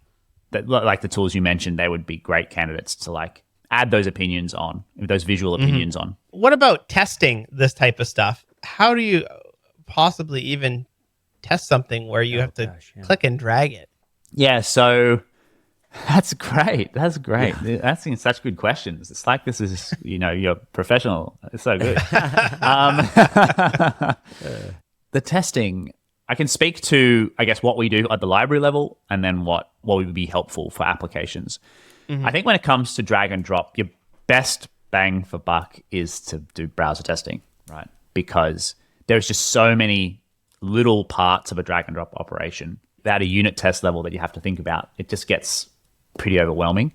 [SPEAKER 2] that, like the tools you mentioned, they would be great candidates to like add those opinions on, those visual opinions on.
[SPEAKER 1] What about testing this type of stuff? How do you possibly even test something where you have to click and drag it?
[SPEAKER 2] Yeah, so that's great. You're asking such good questions. It's like this is, you're professional. It's so good. The testing, I can speak to, I guess, what we do at the library level and then what would be helpful for applications. I think when it comes to drag and drop, your best bang for buck is to do browser testing, right? Because there's just so many little parts of a drag and drop operation at a unit test level that you have to think about. It just gets pretty overwhelming.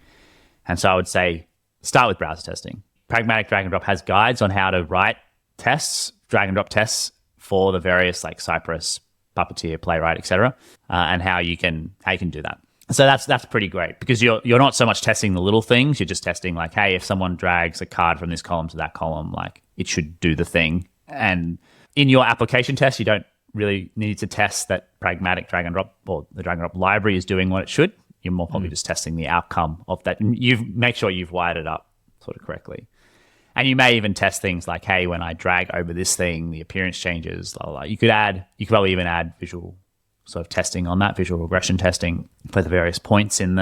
[SPEAKER 2] And so I would say start with browser testing. Pragmatic drag and drop has guides on how to write tests, drag and drop tests for the various like Cypress, Puppeteer, Playwright, etc., and how you can do that. So that's pretty great because you're not so much testing the little things. You're just testing like, hey, if someone drags a card from this column to that column, like it should do the thing. And in your application test, you don't really need to test that Pragmatic drag and drop or the drag and drop library is doing what it should. You're more probably just testing the outcome of that. And you make sure you've wired it up sort of correctly. And you may even test things like, hey, when I drag over this thing, the appearance changes. Blah, blah, blah. You could probably even add visual sort of testing on that, visual regression testing for the various points in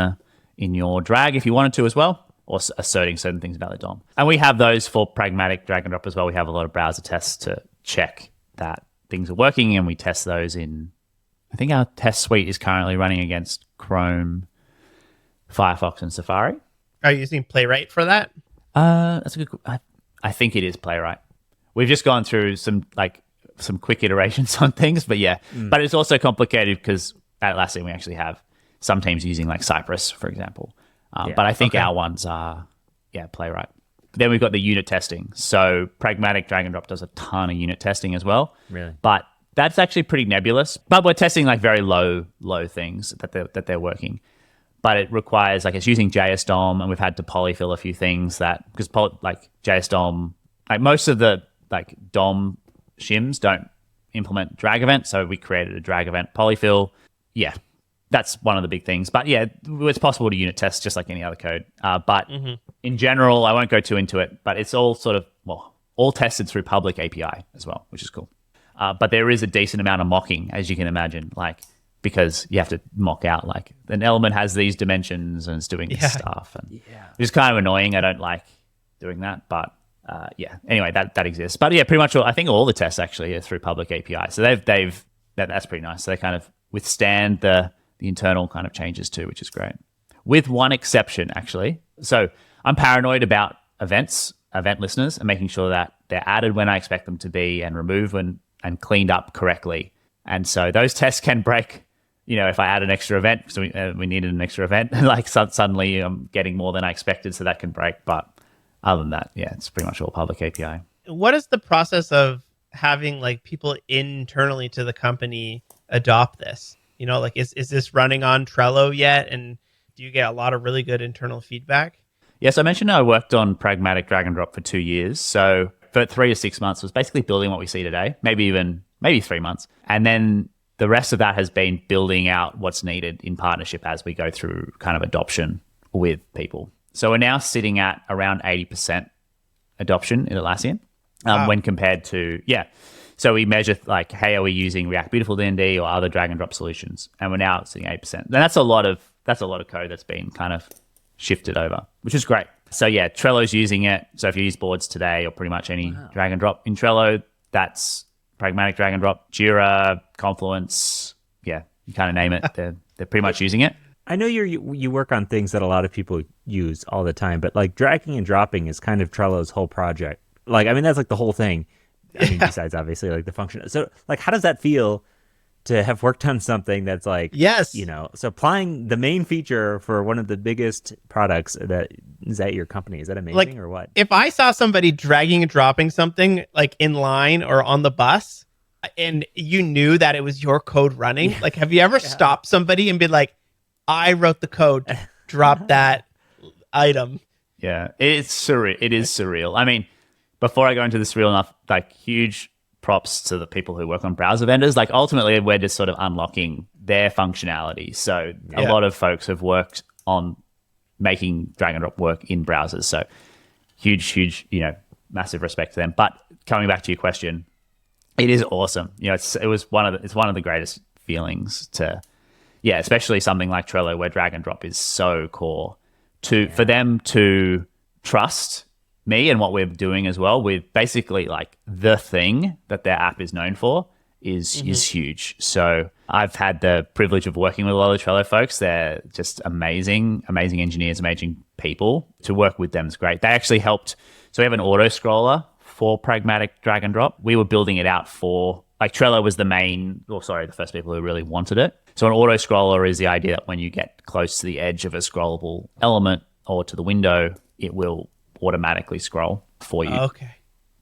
[SPEAKER 2] your drag if you wanted to as well, or asserting certain things about the DOM. And we have those for Pragmatic drag and drop as well. We have a lot of browser tests to check that things are working, and we test those in, I think our test suite is currently running against Chrome, Firefox, and Safari.
[SPEAKER 1] Are you using Playwright for that?
[SPEAKER 2] That's a good. I think it is Playwright. We've just gone through some quick iterations on things, but but it's also complicated because at Atlassian we actually have some teams using like Cypress, for example. But I think our ones are Playwright. Then we've got the unit testing. So Pragmatic drag and drop does a ton of unit testing as well.
[SPEAKER 3] Really,
[SPEAKER 2] but that's actually pretty nebulous. But we're testing like very low things that they're working. But it requires, like, it's using JS DOM, and we've had to polyfill a few things because like JS DOM, like most of the like DOM shims don't implement drag event, so we created a drag event polyfill. Yeah, that's one of the big things. But yeah, it's possible to unit test just like any other code. But in general, I won't go too into it, but it's all sort of, all tested through public API as well, which is cool. But there is a decent amount of mocking, as you can imagine, like, because you have to mock out like an element has these dimensions and it's doing this stuff, and which is kind of annoying. I don't like doing that, but anyway, that exists. But yeah, pretty much I think all the tests actually are through public API, so that's pretty nice. So they kind of withstand the internal kind of changes too, which is great, with one exception actually. So I'm paranoid about event listeners and making sure that they're added when I expect them to be and removed and cleaned up correctly. And so those tests can break. If I add an extra event, so we needed an extra event, like suddenly I'm getting more than I expected, so that can break. But other than that, it's pretty much all public API.
[SPEAKER 1] What is the process of having like people internally to the company adopt this? Like is this running on Trello yet? And do you get a lot of really good internal feedback?
[SPEAKER 2] Yes, I mentioned I worked on Pragmatic drag and drop for 2 years. So for 3 to 6 months was basically building what we see today, maybe 3 months. And then the rest of that has been building out what's needed in partnership as we go through kind of adoption with people. So we're now sitting at around 80% adoption in Atlassian when compared to, So we measure like, hey, are we using React Beautiful D&D or other drag and drop solutions? And we're now sitting at 8%. And that's a lot of code that's been kind of shifted over, which is great. So Trello's using it. So if you use boards today or pretty much any drag and drop in Trello, that's Pragmatic drag and drop. Jira, Confluence, you kind of name it. They're pretty much using it.
[SPEAKER 3] I know you work on things that a lot of people use all the time, but like dragging and dropping is kind of Trello's whole project. Like, I mean, that's like the whole thing. I mean, besides obviously like the function. So like, how does that feel to have worked on something that's like, so applying the main feature for one of the biggest products that is at your company? Is that amazing or what?
[SPEAKER 1] If I saw somebody dragging and dropping something like in line or on the bus and you knew that it was your code running, like, have you ever stopped somebody and been like, I wrote the code drop that item.
[SPEAKER 2] Yeah, it's surreal. It is surreal. I mean, before I go into this real enough, like huge props to the people who work on browser vendors. Like ultimately, we're just sort of unlocking their functionality. So a lot of folks have worked on making drag and drop work in browsers. So huge, massive respect to them. But coming back to your question, it is awesome. It's one of the greatest feelings to, especially something like Trello where drag and drop is so core for them to trust me and what we're doing as well with basically like the thing that their app is known for is huge. So I've had the privilege of working with a lot of Trello folks. They're just amazing engineers, amazing people. To work with them is great. They actually helped. So we have an auto scroller for Pragmatic drag and drop. We were building it out for, like, Trello was the first people who really wanted it. So an auto scroller is the idea that when you get close to the edge of a scrollable element or to the window, it will automatically scroll for you.
[SPEAKER 1] Okay.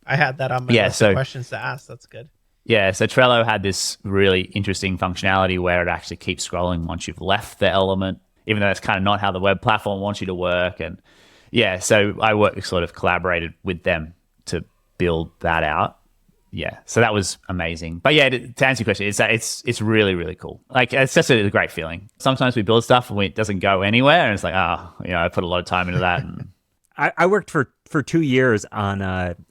[SPEAKER 1] I had that on my list of questions to ask. That's good.
[SPEAKER 2] Yeah, so Trello had this really interesting functionality where it actually keeps scrolling once you've left the element, even though that's kind of not how the web platform wants you to work. And so I sort of collaborated with them to build that out. Yeah, so that was amazing. But to answer your question, it's really, really cool. Like, it's just a great feeling. Sometimes we build stuff and it doesn't go anywhere, and it's like, I put a lot of time into that. And
[SPEAKER 3] I worked for 2 years on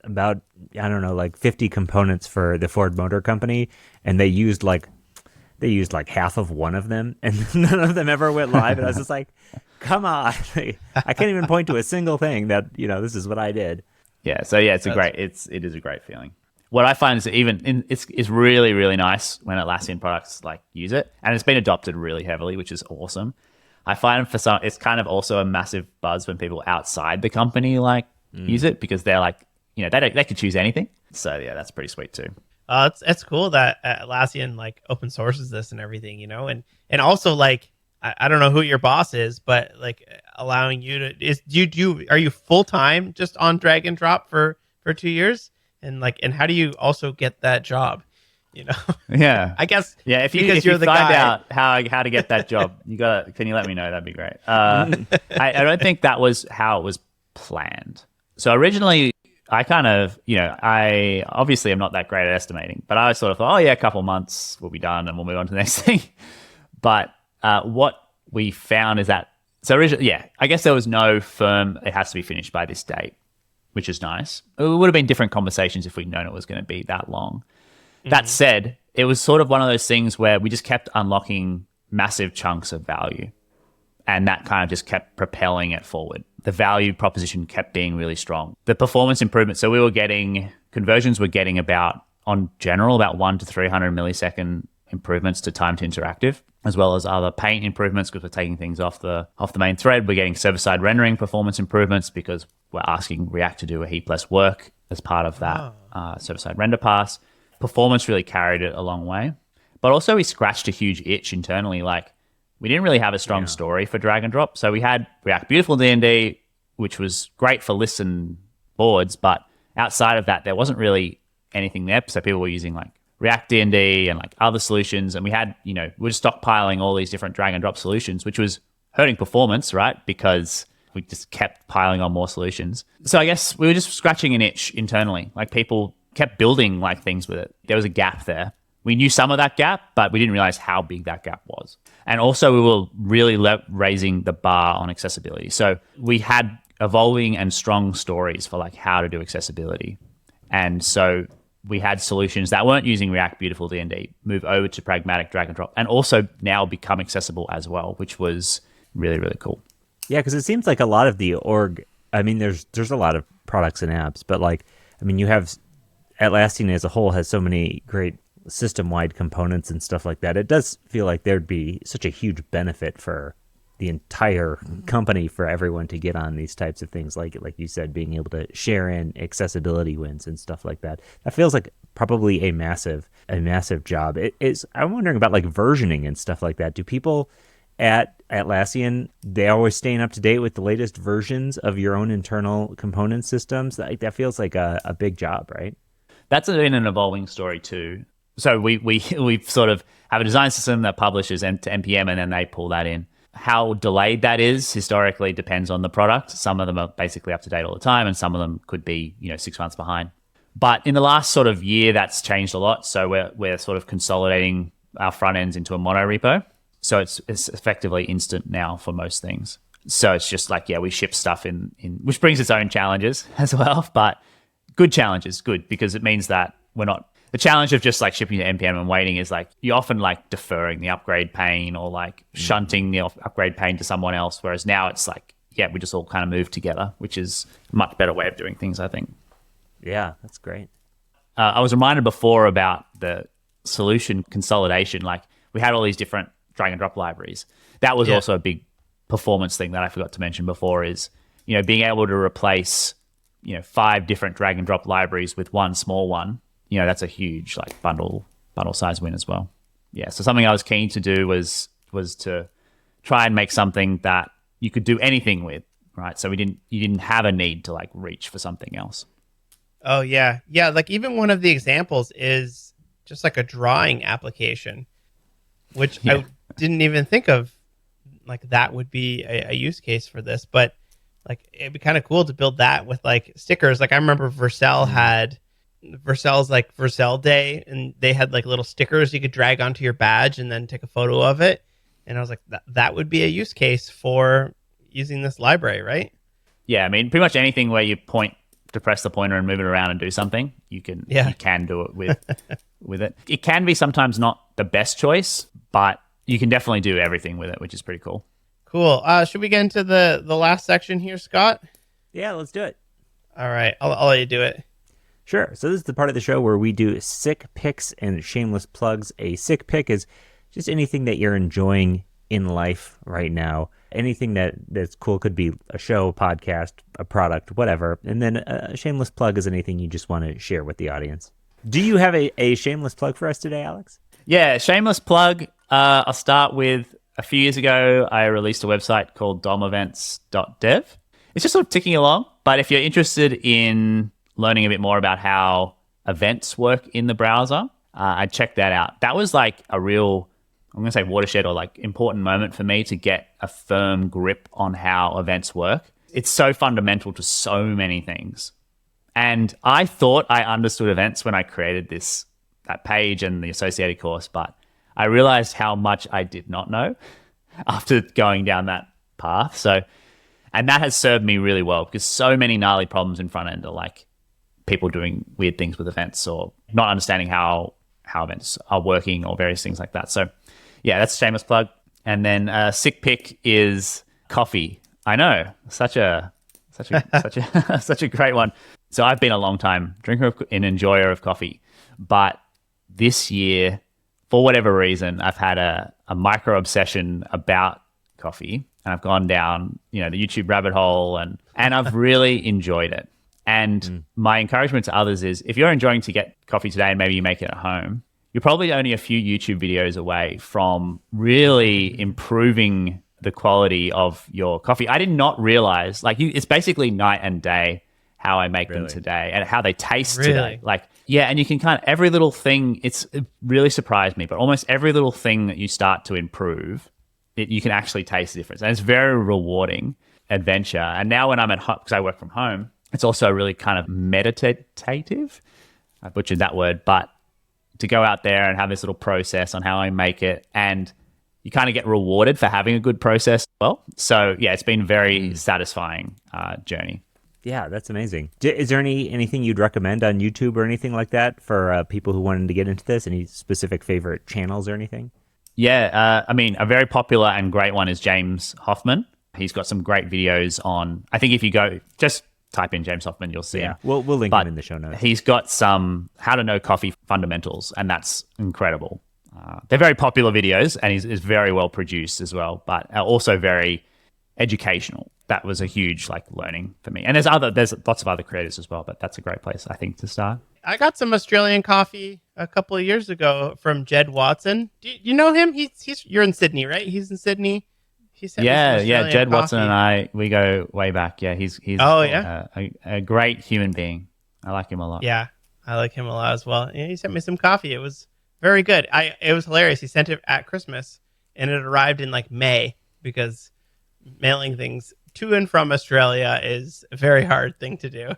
[SPEAKER 3] about, I don't know, like 50 components for the Ford Motor Company, and they used like half of one of them, and none of them ever went live. And I was just like, come on, I can't even point to a single thing that this is what I did.
[SPEAKER 2] Yeah, so it is a great feeling. What I find is that it's really, really nice when Atlassian products like use it, and it's been adopted really heavily, which is awesome. I find for some, it's kind of also a massive buzz when people outside the company use it, because they're like, they could choose anything. So that's pretty sweet too.
[SPEAKER 1] It's cool that Atlassian like open sources this and everything, and also like I don't know who your boss is, but like allowing you to are you full time just on drag and drop for 2 years, and how do you also get that job?
[SPEAKER 2] Yeah,
[SPEAKER 1] I guess.
[SPEAKER 2] Yeah, if you find out how to get that job, can you let me know? That'd be great. I don't think that was how it was planned. So originally, I kind of, I obviously am not that great at estimating, but I sort of thought, a couple months we'll be done and we'll move on to the next thing. But what we found is that, so originally, I guess there was no firm, it has to be finished by this date, which is nice. It would have been different conversations if we'd known it was going to be that long. That said, it was sort of one of those things where we just kept unlocking massive chunks of value, and that kind of just kept propelling it forward. The value proposition kept being really strong. The performance improvement, so conversions were getting about 1 to 300 millisecond improvements to time to interactive, as well as other paint improvements because we're taking things off the main thread. We're getting server-side rendering performance improvements because we're asking React to do a heap less work as part of that server-side render pass. Performance really carried it a long way. But also we scratched a huge itch internally. Like, we didn't really have a strong story for drag and drop. So we had React Beautiful D&D, which was great for lists and boards, but outside of that, there wasn't really anything there. So people were using like React D&D and like other solutions. And we had, we're just stockpiling all these different drag and drop solutions, which was hurting performance, right? Because we just kept piling on more solutions. So I guess we were just scratching an itch internally. Like, people kept building like things with it. There was a gap there. We knew some of that gap, but we didn't realize how big that gap was. And also we were really raising the bar on accessibility. So we had evolving and strong stories for like how to do accessibility. And so we had solutions that weren't using React Beautiful D&D move over to Pragmatic drag and drop, and also now become accessible as well, which was really, really cool.
[SPEAKER 3] Yeah, because it seems like a lot of the org, I mean, there's a lot of products and apps, but like, I mean, you have Atlassian as a whole has so many great system-wide components and stuff like that. It does feel like there'd be such a huge benefit for the entire company for everyone to get on these types of things, like you said, being able to share in accessibility wins and stuff like that. That feels like probably a massive job. I'm wondering about like versioning and stuff like that. Do people at Atlassian, they always staying up to date with the latest versions of your own internal component systems? That feels like a big job, right?
[SPEAKER 2] That's been an evolving story too. So we sort of have a design system that publishes to NPM, and then they pull that in. how delayed that is historically depends on the product. Some of them are basically up to date all the time, and some of them could be 6 months behind. But in the last sort of year, that's changed a lot. So we're sort of consolidating our front ends into a mono repo. So it's effectively instant now for most things. So it's just like, we ship stuff in which brings its own challenges as well, but good challenges, good, because it means that we're not, the challenge of just like shipping to NPM and waiting is like, you're often like deferring the upgrade pain or like shunting the upgrade pain to someone else. Whereas now it's like, we just all kind of move together, which is a much better way of doing things, I think.
[SPEAKER 3] Yeah, that's great.
[SPEAKER 2] I was reminded before about the solution consolidation. Like we had all these different drag and drop libraries. That was also a big performance thing that I forgot to mention before is, being able to replace, 5 different drag and drop libraries with one small one, that's a huge like bundle size win as well. Yeah. So something I was keen to do was to try and make something that you could do anything with, right? So you didn't have a need to like reach for something else.
[SPEAKER 1] Oh yeah. Yeah. Like even one of the examples is just like a drawing application, which I didn't even think of. Like that would be a use case for this, but like it'd be kind of cool to build that with like stickers. Like I remember Vercel had Vercel's like Vercel Day, and they had like little stickers you could drag onto your badge and then take a photo of it. And I was like, that would be a use case for using this library, right?
[SPEAKER 2] Yeah, I mean, pretty much anything where you point to press the pointer and move it around and do something, you can do it with it. It can be sometimes not the best choice, but you can definitely do everything with it, which is pretty cool.
[SPEAKER 1] Cool. Should we get into the last section here, Scott?
[SPEAKER 3] Yeah, let's do it.
[SPEAKER 1] All right. I'll let you do it.
[SPEAKER 3] Sure. So this is the part of the show where we do sick picks and shameless plugs. A sick pick is just anything that you're enjoying in life right now. Anything that's cool. Could be a show, a podcast, a product, whatever. And then a shameless plug is anything you just want to share with the audience. Do you have a shameless plug for us today, Alex?
[SPEAKER 2] Yeah, shameless plug. I'll start with a few years ago, I released a website called domevents.dev. It's just sort of ticking along, but if you're interested in learning a bit more about how events work in the browser, I'd check that out. That was like a real, I'm going to say watershed or like important moment for me to get a firm grip on how events work. It's so fundamental to so many things. And I thought I understood events when I created that page and the associated course, but I realized how much I did not know after going down that path. And that has served me really well because so many gnarly problems in front end are like people doing weird things with events or not understanding how events are working or various things like that. So yeah, that's a shameless plug. And then sick pick is coffee. I know, such a great one. So I've been a long time drinker and enjoyer of coffee, but this year, for whatever reason, I've had a micro obsession about coffee, and I've gone down, the YouTube rabbit hole, and I've really enjoyed it. And my encouragement to others is, if you're enjoying to get coffee today and maybe you make it at home, you're probably only a few YouTube videos away from really improving the quality of your coffee. I did not realize, it's basically night and day how I make them today and how they taste today. And you can kind of, every little thing, it really surprised me, but almost every little thing that you start to improve, you can actually taste the difference. And it's very rewarding adventure. And now when I'm at home, because I work from home, it's also really kind of meditative. I butchered that word, but to go out there and have this little process on how I make it, and you kind of get rewarded for having a good process as well. So yeah, it's been a very satisfying journey.
[SPEAKER 3] Yeah, that's amazing. Is there anything you'd recommend on YouTube or anything like that for people who wanted to get into this? Any specific favorite channels or anything?
[SPEAKER 2] Yeah, I mean, a very popular and great one is James Hoffman. He's got some great videos on, I think if you go, just type in James Hoffman, you'll see him.
[SPEAKER 3] We'll link him in the show notes.
[SPEAKER 2] He's got some how to know coffee fundamentals, and that's incredible. They're very popular videos, and he's very well produced as well, but also very educational. That was a huge learning for me. And there's lots of other creators as well, but that's a great place, I think, to start.
[SPEAKER 1] I got some Australian coffee a couple of years ago from Jed Watson. Do you know him? You're in Sydney, right? He's in Sydney.
[SPEAKER 2] Yeah. Jed Watson and we go way back. Yeah, he's a great human being. I like him a lot.
[SPEAKER 1] Yeah, I like him a lot as well. Yeah, he sent me some coffee. It was very good. It was hilarious. He sent it at Christmas, and it arrived in May because mailing things to and from Australia is a very hard thing to do.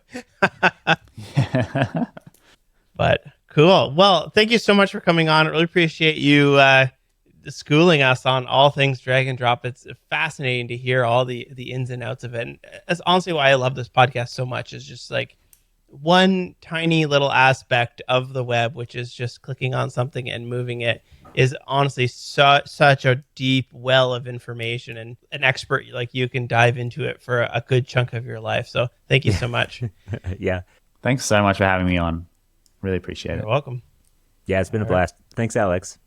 [SPEAKER 1] But cool. Well, thank you so much for coming on. I really appreciate you schooling us on all things drag and drop. It's fascinating to hear all the ins and outs of it. And that's honestly why I love this podcast so much, is just like one tiny little aspect of the web, which is just clicking on something and moving it, is honestly such a deep well of information, and an expert like you can dive into it for a good chunk of your life. So thank you so much.
[SPEAKER 3] Yeah.
[SPEAKER 2] Thanks so much for having me on. Really appreciate it.
[SPEAKER 1] You're welcome.
[SPEAKER 3] Yeah, it's been a blast. Thanks, Alex.